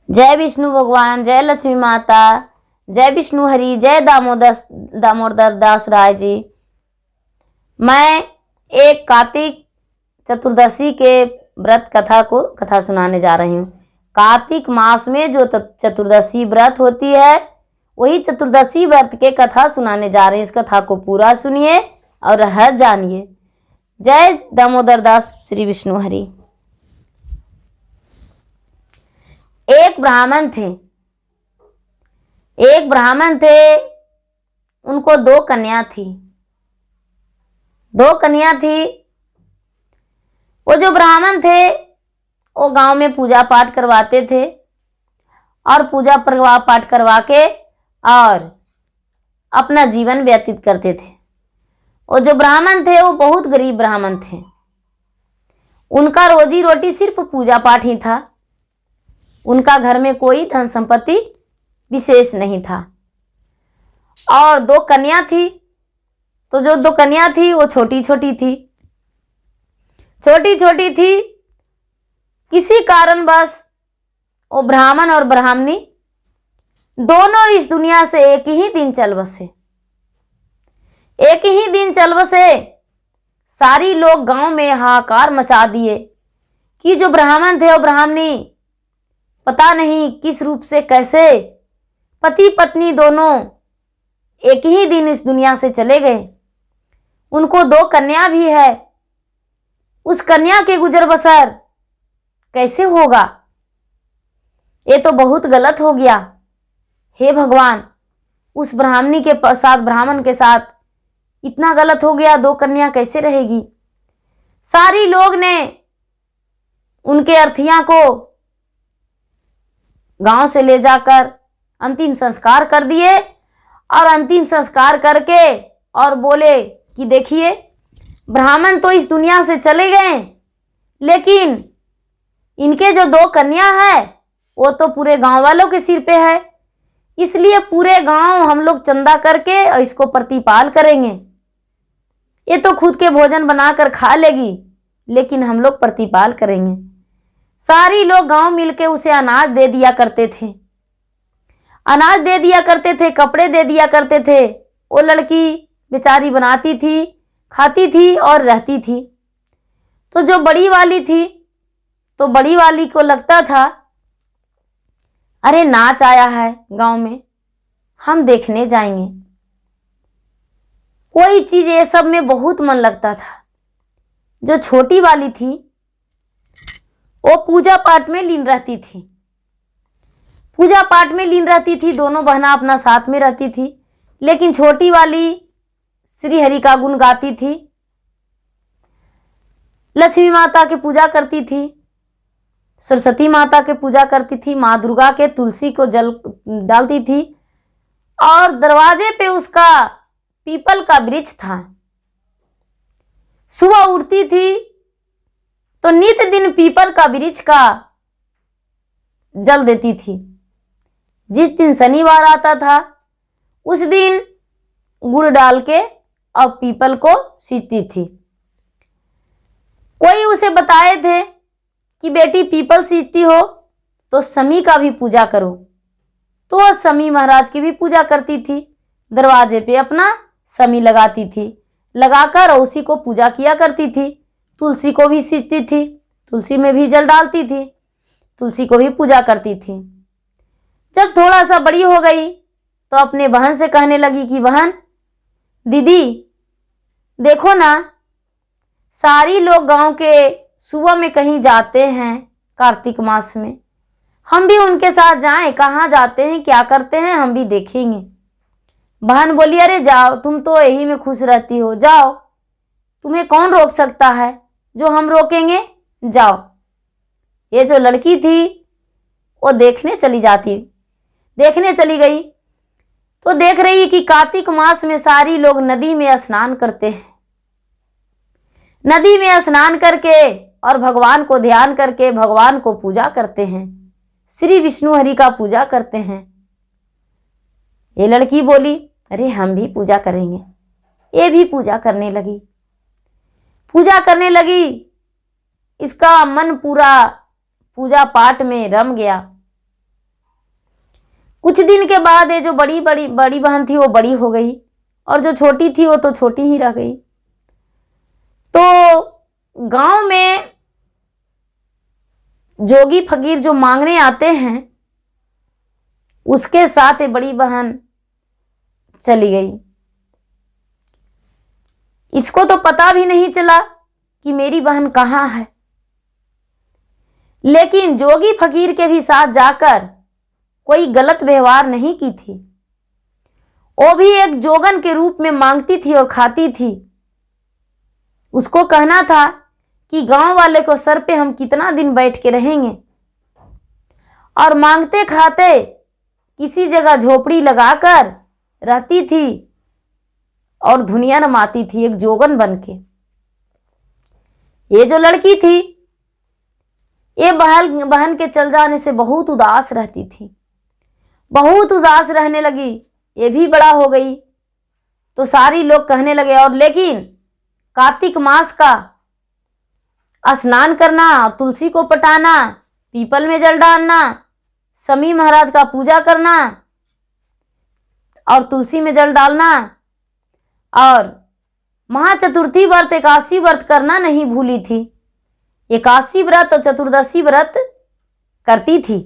जय विष्णु भगवान, जय लक्ष्मी माता, जय विष्णु हरि, जय दामोदर दास राय जी। मैं एक कार्तिक चतुर्दशी के व्रत कथा सुनाने जा रही हूँ। कार्तिक मास में जो चतुर्दशी व्रत होती है, वही चतुर्दशी व्रत के कथा सुनाने जा रहे हैं। इस कथा को पूरा सुनिए और रहस्य जानिए। जय दामोदर दास श्री विष्णु हरि। एक ब्राह्मण थे। उनको दो कन्या थी। वो जो ब्राह्मण थे वो गांव में पूजा पाठ करवाते थे और पूजा पाठ करवा के और अपना जीवन व्यतीत करते थे। वो जो ब्राह्मण थे वो बहुत गरीब ब्राह्मण थे। उनका रोजी रोटी सिर्फ पूजा पाठ ही था। उनका घर में कोई धन संपत्ति विशेष नहीं था। और दो कन्या थी। तो जो दो कन्या थी वो छोटी छोटी थी। किसी कारणवश वो ब्राह्मण और ब्राह्मणी दोनों इस दुनिया से एक ही दिन चल बसे। सारी लोग गांव में हाहाकार मचा दिए कि जो ब्राह्मण थे और ब्राह्मणी पता नहीं किस रूप से कैसे पति पत्नी दोनों एक ही दिन इस दुनिया से चले गए। उनको दो कन्या भी है। उस कन्या के गुजर बसर कैसे होगा? ये तो बहुत गलत हो गया। हे भगवान, उस ब्राह्मणी के साथ ब्राह्मण के साथ इतना गलत हो गया। दो कन्या कैसे रहेगी? सारी लोग ने उनके अर्थियां को गांव से ले जाकर अंतिम संस्कार कर दिए और अंतिम संस्कार करके और बोले कि देखिए, ब्राह्मण तो इस दुनिया से चले गए, लेकिन इनके जो दो कन्या है वो तो पूरे गांव वालों के सिर पे है। इसलिए पूरे गांव हम लोग चंदा करके और इसको प्रतिपाल करेंगे। ये तो खुद के भोजन बनाकर खा लेगी, लेकिन हम लोग प्रतिपाल करेंगे। सारी लोग गांव मिलके उसे अनाज दे दिया करते थे, कपड़े दे दिया करते थे। वो लड़की बेचारी बनाती थी, खाती थी और रहती थी। तो जो बड़ी वाली थी, तो बड़ी वाली को लगता था, अरे नाच आया है गांव में, हम देखने जाएंगे। कोई चीज ये सब में बहुत मन लगता था। जो छोटी वाली थी वो पूजा पाठ में लीन रहती थी। दोनों बहना अपना साथ में रहती थी। लेकिन छोटी वाली श्री हरि का गुण गाती थी, लक्ष्मी माता की पूजा करती थी, सरस्वती माता की पूजा करती थी, माँ दुर्गा के तुलसी को जल डालती थी। और दरवाजे पे उसका पीपल का वृक्ष था। सुबह उठती थी तो नित दिन पीपल का वृक्ष का जल देती थी। जिस दिन शनिवार आता था उस दिन गुड़ डाल के और पीपल को सींचती थी। कोई उसे बताए थे कि बेटी पीपल सींचती हो तो शमी का भी पूजा करो। तो वह शमी महाराज की भी पूजा करती थी। दरवाजे पे अपना शमी लगाती थी, लगाकर उसी को पूजा किया करती थी। तुलसी को भी सींचती थी, तुलसी में भी जल डालती थी, तुलसी को भी पूजा करती थी। जब थोड़ा सा बड़ी हो गई तो अपने बहन से कहने लगी कि बहन, दीदी देखो ना, सारी लोग गांव के सुबह में कहीं जाते हैं कार्तिक मास में, हम भी उनके साथ जाएं। कहाँ जाते हैं, क्या करते हैं, हम भी देखेंगे। बहन बोली, अरे जाओ, तुम तो यही में खुश रहती हो, जाओ, तुम्हें कौन रोक सकता है, जो हम रोकेंगे, जाओ। ये जो लड़की थी वो देखने चली गई। तो देख रही कि कार्तिक मास में सारी लोग नदी में स्नान करते हैं। नदी में स्नान करके और भगवान को ध्यान करके भगवान को पूजा करते हैं, श्री विष्णु हरि का पूजा करते हैं। ये लड़की बोली, अरे हम भी पूजा करेंगे। ये भी पूजा करने लगी। इसका मन पूरा पूजा पाठ में रम गया। कुछ दिन के बाद ये जो बड़ी बहन थी वो बड़ी हो गई और जो छोटी थी वो तो छोटी ही रह गई। तो गांव में जोगी फकीर जो मांगने आते हैं उसके साथ ये बड़ी बहन चली गई। इसको तो पता भी नहीं चला कि मेरी बहन कहाँ है, लेकिन जोगी फकीर के भी साथ जाकर कोई गलत व्यवहार नहीं की थी। वो भी एक जोगन के रूप में मांगती थी और खाती थी। उसको कहना था कि गांव वाले को सर पे हम कितना दिन बैठ के रहेंगे, और मांगते खाते किसी जगह झोपड़ी लगाकर रहती थी और दुनिया रमाती थी एक जोगन बनके। ये जो लड़की थी ये बहन के चल जाने से बहुत उदास रहती थी, बहुत उदास रहने लगी। ये भी बड़ा हो गई तो सारी लोग कहने लगे। और लेकिन कार्तिक मास का स्नान करना, तुलसी को पटाना, पीपल में जल डालना, शमी महाराज का पूजा करना और तुलसी में जल डालना और महाचतुर्थी व्रत, एकादशी व्रत करना नहीं भूली थी। एकादशी व्रत और चतुर्दशी व्रत करती थी।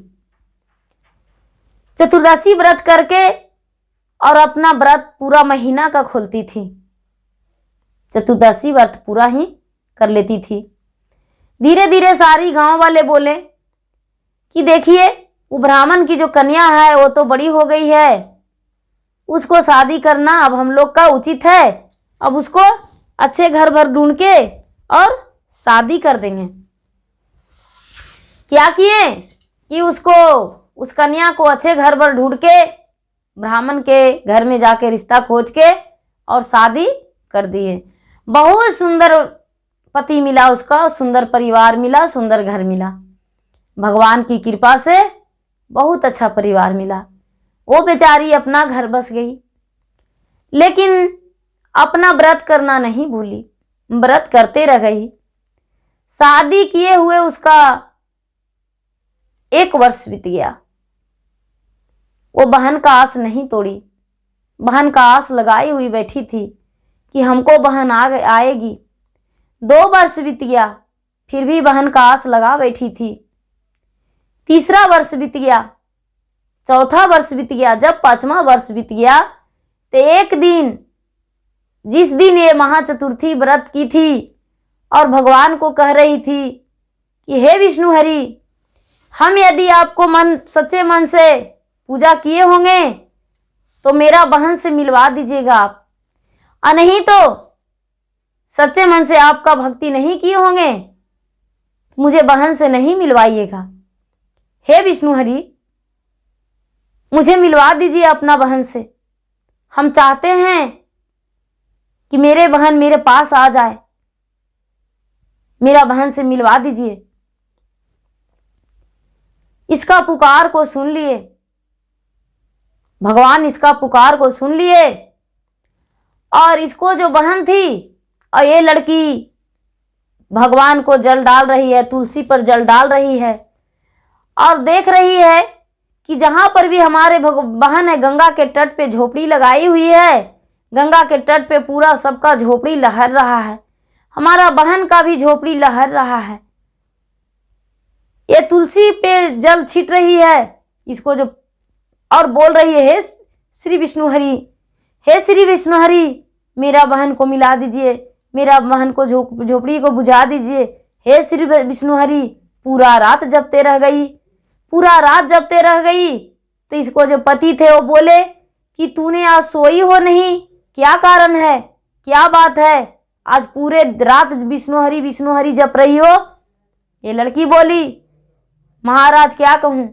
चतुर्दशी व्रत करके और अपना व्रत पूरा महीना का खोलती थी। चतुर्दशी व्रत पूरा ही कर लेती थी। धीरे धीरे सारी गांव वाले बोले कि देखिए वो ब्राह्मण की जो कन्या है वो तो बड़ी हो गई है, उसको शादी करना अब हम लोग का उचित है। अब उसको अच्छे घर भर ढूंढ के और शादी कर देंगे। क्या किए कि उसको, उस कन्या को अच्छे घर भर ढूंढ के ब्राह्मण के घर में जाके रिश्ता खोज के और शादी कर दिए। बहुत सुंदर पति मिला उसका, सुंदर परिवार मिला, सुंदर घर मिला। भगवान की कृपा से बहुत अच्छा परिवार मिला। वो बेचारी अपना घर बस गई, लेकिन अपना व्रत करना नहीं भूली, व्रत करते रह गई। शादी किए हुए उसका 1 वर्ष बीत गया। वो बहन का आस नहीं तोड़ी, बहन का आस लगाई हुई बैठी थी कि हमको बहन आएगी। 2 वर्ष बीत गया, फिर भी बहन का आस लगा बैठी थी। 3रा वर्ष बीत गया, 4था वर्ष बीत गया। जब 5वां वर्ष बीत गया तो एक दिन, जिस दिन ये महाचतुर्थी व्रत की थी और भगवान को कह रही थी कि हे विष्णु हरि, हम यदि आपको सच्चे मन से पूजा किए होंगे तो मेरा बहन से मिलवा दीजिएगा आप, और नहीं तो सच्चे मन से आपका भक्ति नहीं किए होंगे मुझे बहन से नहीं मिलवाइएगा। हे विष्णु हरि, मुझे मिलवा दीजिए अपना बहन से। हम चाहते हैं कि मेरे बहन मेरे पास आ जाए, मेरा बहन से मिलवा दीजिए। इसका पुकार को सुन लिए भगवान, इसका पुकार को सुन लिए। और इसको जो बहन थी और ये लड़की भगवान को जल डाल रही है, तुलसी पर जल डाल रही है और देख रही है कि जहां पर भी हमारे बहन है, गंगा के तट पे झोपड़ी लगाई हुई है, गंगा के तट पे पूरा सबका झोपड़ी लहर रहा है, हमारा बहन का भी झोपड़ी लहर रहा है। ये तुलसी पे जल छिट रही है इसको जो, और बोल रही है, हे श्री विष्णु हरि, हे श्री विष्णु हरि, मेरा बहन को मिला दीजिए, मेरा बहन को झोपड़ी को बुझा दीजिए, हे श्री विष्णु हरि। पूरा रात जपते रह गई, पूरा रात जपते रह गई। तो इसको जो पति थे वो बोले कि तूने आज सोई हो नहीं, क्या कारण है, क्या बात है, आज पूरे रात विष्णु हरि जप रही हो। ये लड़की बोली, महाराज क्या कहूँ,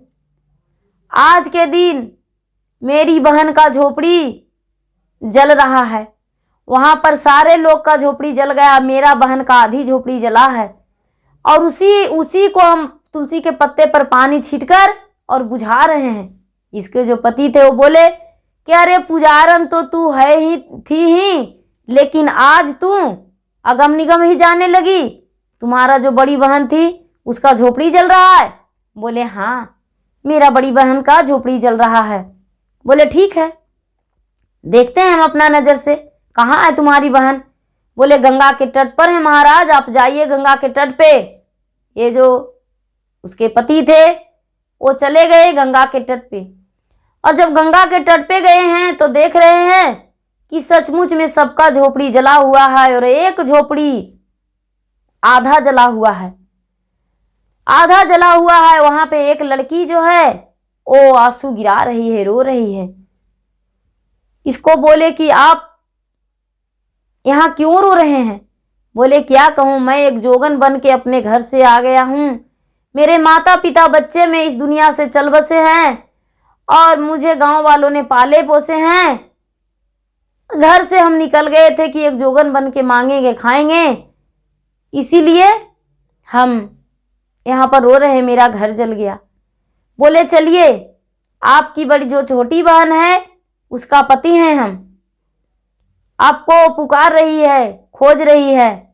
आज के दिन मेरी बहन का झोपड़ी जल रहा है, वहां पर सारे लोग का झोपड़ी जल गया, मेरा बहन का आधी झोपड़ी जला है, और उसी को हम तुलसी के पत्ते पर पानी छींटकर और बुझा रहे हैं। इसके जो पति थे वो बोले कि अरे पुजारन तो तू है ही थी ही, लेकिन आज तू अगम निगम ही जाने लगी, तुम्हारा जो बड़ी बहन थी उसका झोपड़ी जल रहा है। बोले हाँ, मेरा बड़ी बहन का झोपड़ी जल रहा है। बोले ठीक है, देखते हैं हम अपना नज़र से, कहाँ है तुम्हारी बहन? बोले गंगा के तट पर है महाराज, आप जाइए गंगा के तट पे। ये जो उसके पति थे वो चले गए गंगा के तट पे, और जब गंगा के तट पे गए हैं तो देख रहे हैं कि सचमुच में सबका झोपड़ी जला हुआ है, और एक झोपड़ी आधा जला हुआ है, आधा जला हुआ है। वहां पे एक लड़की जो है वो आंसू गिरा रही है, रो रही है। इसको बोले कि आप यहाँ क्यों रो रहे हैं? बोले क्या कहूँ, मैं एक जोगन बन के अपने घर से आ गया हूँ, मेरे माता पिता बच्चे में इस दुनिया से चल बसे हैं, और मुझे गांव वालों ने पाले पोसे हैं। घर से हम निकल गए थे कि एक जोगन बन के मांगेंगे खाएंगे, इसीलिए हम यहाँ पर रो रहे हैं, मेरा घर जल गया। बोले चलिए, आपकी बड़ी जो छोटी बहन है उसका पति हैं हम, आपको पुकार रही है, खोज रही है।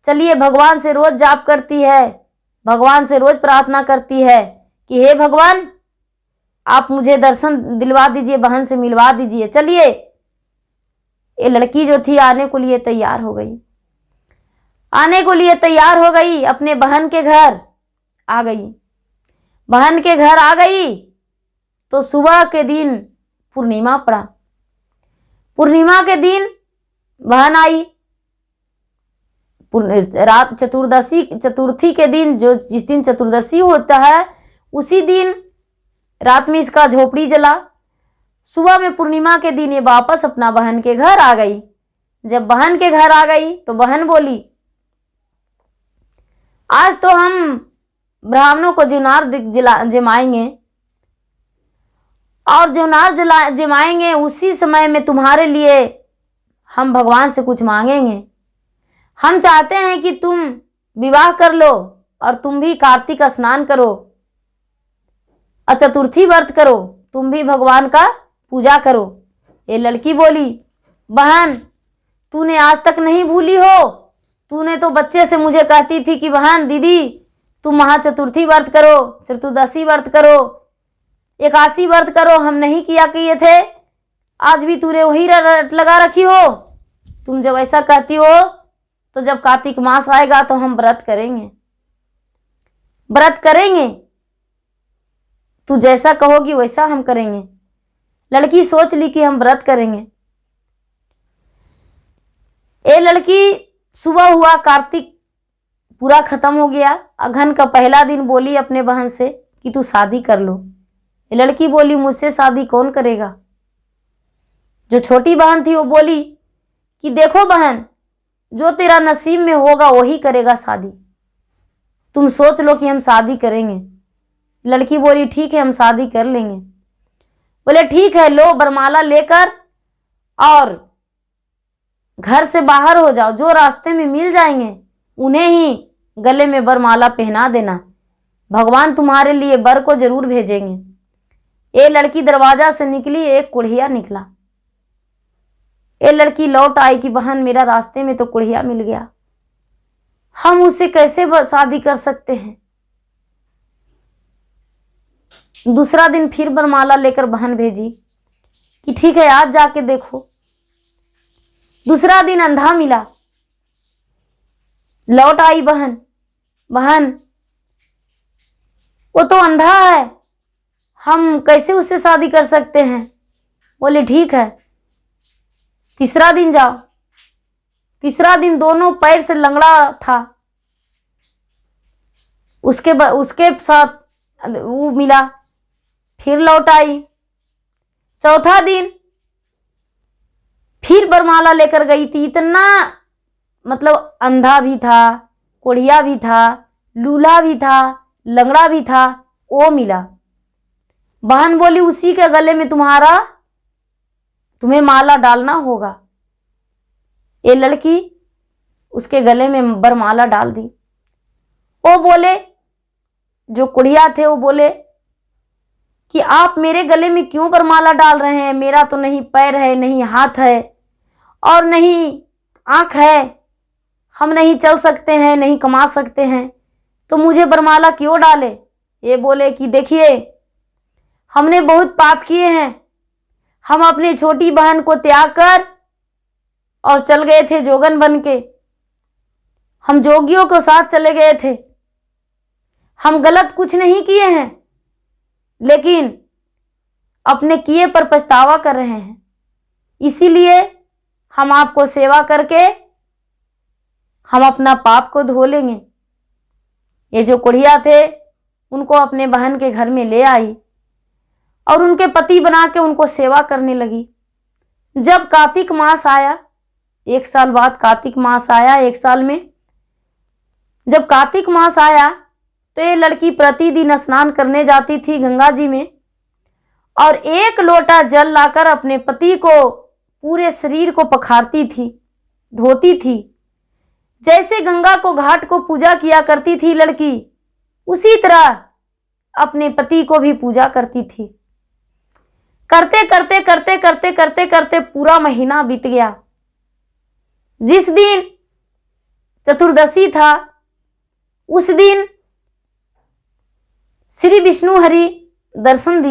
चलिए, भगवान से रोज जाप करती है, भगवान से रोज प्रार्थना करती है कि हे भगवान आप मुझे दर्शन दिलवा दीजिए, बहन से मिलवा दीजिए। चलिए, ये लड़की जो थी आने को लिए तैयार हो गई, आने को लिए तैयार हो गई, अपने बहन के घर आ गई। बहन के घर आ गई तो सुबह के दिन पूर्णिमा पड़ा। पूर्णिमा के दिन बहन आई। रात चतुर्थी के दिन, जो जिस दिन चतुर्दशी होता है उसी दिन रात में इसका झोपड़ी जला। सुबह में पूर्णिमा के दिन ये वापस अपना बहन के घर आ गई। जब बहन के घर आ गई तो बहन बोली आज तो हम ब्राह्मणों को जुनार जमाएंगे, और जुनार जमाएंगे उसी समय में तुम्हारे लिए हम भगवान से कुछ मांगेंगे। हम चाहते हैं कि तुम विवाह कर लो और तुम भी कार्तिक स्नान करो और चतुर्थी व्रत करो, तुम भी भगवान का पूजा करो। ये लड़की बोली बहन तूने आज तक नहीं भूली हो, तूने तो बच्चे से मुझे कहती थी कि बहन दीदी तुम महाचतुर्थी व्रत करो, चतुर्दशी व्रत करो, एकादशी व्रत करो, हम नहीं किया किए थे, आज भी तूने वही रट लगा रखी हो। तुम जब ऐसा कहती हो तो जब कार्तिक मास आएगा तो हम व्रत करेंगे, व्रत करेंगे, तू जैसा कहोगी वैसा हम करेंगे। लड़की सोच ली कि हम व्रत करेंगे। ये लड़की सुबह हुआ, कार्तिक पूरा खत्म हो गया, अघन का पहला दिन बोली अपने बहन से कि तू शादी कर लो। ये लड़की बोली मुझसे शादी कौन करेगा? जो छोटी बहन थी वो बोली कि देखो बहन, जो तेरा नसीब में होगा वही करेगा शादी, तुम सोच लो कि हम शादी करेंगे। लड़की बोली ठीक है हम शादी कर लेंगे। बोले ठीक है, लो बरमाला लेकर और घर से बाहर हो जाओ, जो रास्ते में मिल जाएंगे उन्हें ही गले में बरमाला पहना देना, भगवान तुम्हारे लिए बर को जरूर भेजेंगे। ये लड़की दरवाजा से निकली, एक कुढ़िया निकला। ये लड़की लौट आई कि बहन मेरा रास्ते में तो कुढ़िया मिल गया, हम उससे कैसे शादी कर सकते हैं। दूसरा दिन फिर बरमाला लेकर बहन भेजी कि ठीक है आज जाके देखो। दूसरा दिन अंधा मिला, लौट आई बहन, बहन वो तो अंधा है, हम कैसे उससे शादी कर सकते हैं। बोले ठीक है। तीसरा दिन जाओ। तीसरा दिन दोनों पैर से लंगड़ा था, उसके साथ वो मिला, फिर लौट आई। चौथा दिन फिर बरमाला लेकर गई थी, इतना मतलब अंधा भी था, कोढ़िया भी था, लूला भी था, लंगड़ा भी था, वो मिला। बहन बोली उसी के गले में तुम्हें माला डालना होगा। ये लड़की उसके गले में बरमाला डाल दी। वो बोले, जो कुड़िया थे वो बोले कि आप मेरे गले में क्यों बरमाला डाल रहे हैं, मेरा तो नहीं पैर है, नहीं हाथ है और नहीं आँख है, हम नहीं चल सकते हैं, नहीं कमा सकते हैं, तो मुझे बरमाला क्यों डाले। ये बोले कि देखिए हमने बहुत पाप किए हैं, हम अपनी छोटी बहन को त्याग कर और चल गए थे जोगन बन के। हम जोगियों के साथ चले गए थे। हम गलत कुछ नहीं किए हैं, लेकिन अपने किए पर पछतावा कर रहे हैं। इसीलिए हम आपको सेवा करके हम अपना पाप को धो लेंगे। ये जो कुड़िया थे उनको अपने बहन के घर में ले आई और उनके पति बना के उनको सेवा करने लगी। जब कार्तिक मास आया, 1 साल बाद कार्तिक मास आया, 1 साल में जब कार्तिक मास आया तो ये लड़की प्रतिदिन स्नान करने जाती थी गंगा जी में और 1 लोटा जल लाकर अपने पति को पूरे शरीर को पखारती थी, धोती थी। जैसे गंगा को घाट को पूजा किया करती थी लड़की, उसी तरह अपने पति को भी पूजा करती थी। करते करते करते करते करते करते पूरा महीना बीत गया। जिस दिन चतुर्दशी था उस दिन श्री विष्णु हरि दर्शन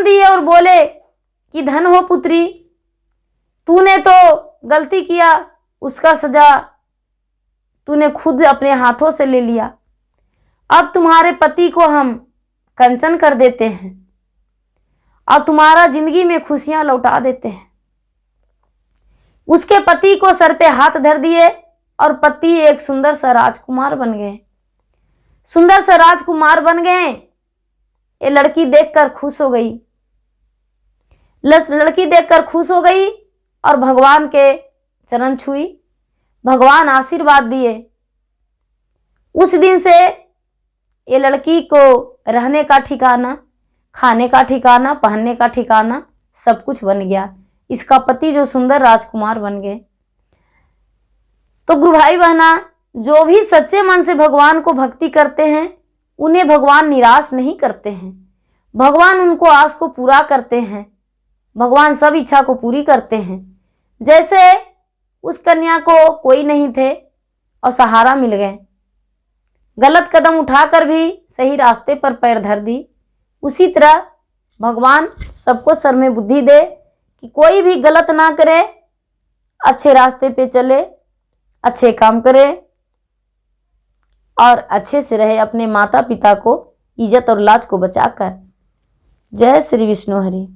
दिए और बोले कि धन हो पुत्री, तूने तो गलती किया, उसका सजा तूने खुद अपने हाथों से ले लिया। अब तुम्हारे पति को हम कंचन कर देते हैं और तुम्हारा जिंदगी में खुशियां लौटा देते हैं। उसके पति को सर पे हाथ धर दिए और पति एक सुंदर सा राजकुमार बन गए। सुंदर सा राजकुमार बन गए। ये लड़की देखकर खुश हो गई। लड़की देखकर खुश हो गई और भगवान के चरण छुई। भगवान आशीर्वाद दिए। उस दिन से ये लड़की को रहने का ठिकाना, खाने का ठिकाना, पहनने का ठिकाना सब कुछ बन गया। इसका पति जो सुंदर राजकुमार बन गए। तो गुरु भाई बहना, जो भी सच्चे मन से भगवान को भक्ति करते हैं उन्हें भगवान निराश नहीं करते हैं। भगवान उनको आस को पूरा करते हैं। भगवान सब इच्छा को पूरी करते हैं। जैसे उस कन्या को कोई नहीं थे और सहारा मिल गए। गलत कदम उठाकर भी सही रास्ते पर पैर धर दी। उसी तरह भगवान सबको सर में बुद्धि दे कि कोई भी गलत ना करे, अच्छे रास्ते पे चले, अच्छे काम करे और अच्छे से रहे, अपने माता पिता को इज्जत और लाज को बचाकर। जय श्री विष्णु हरि।